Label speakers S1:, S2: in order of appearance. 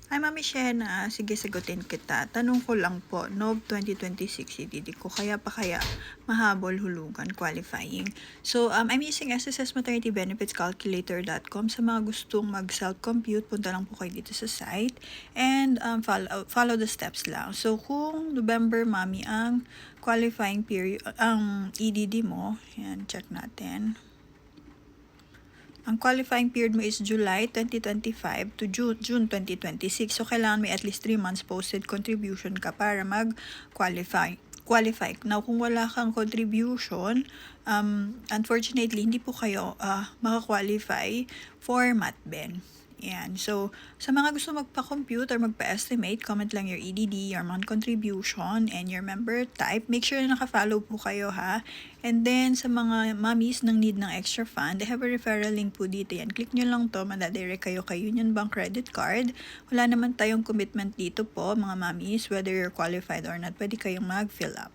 S1: Hi, Mami Shena. Sige, sagutin kita. Tanong ko lang po, NOV 2026 EDD ko, kaya pa kaya mahabol hulugan qualifying. So, I'm using SSS Maternity Benefits Calculator.com. Sa mga gustong mag-self-compute, punta lang po kayo dito sa site and follow the steps lang. So, kung November, Mami, ang qualifying period, ang EDD mo, yan, check natin. Ang qualifying period mo is July 2025 to June 2026. So, kailangan may at least 3 months posted contribution ka para mag-qualify. Now, kung wala kang contribution, unfortunately, hindi po kayo maka-qualify for MatBen. Yan. So, sa mga gusto magpa-compute or magpa-estimate, comment lang your EDD, your month contribution, and your member type. Make sure na naka-follow po kayo, ha? And then, sa mga mommies nang need ng extra fund, I have a referral link po dito. Yan. Click nyo lang to, madadirect kayo kay Union Bank Credit Card. Wala naman tayong commitment dito po, mga mommies, whether you're qualified or not, pwede kayong mag-fill up.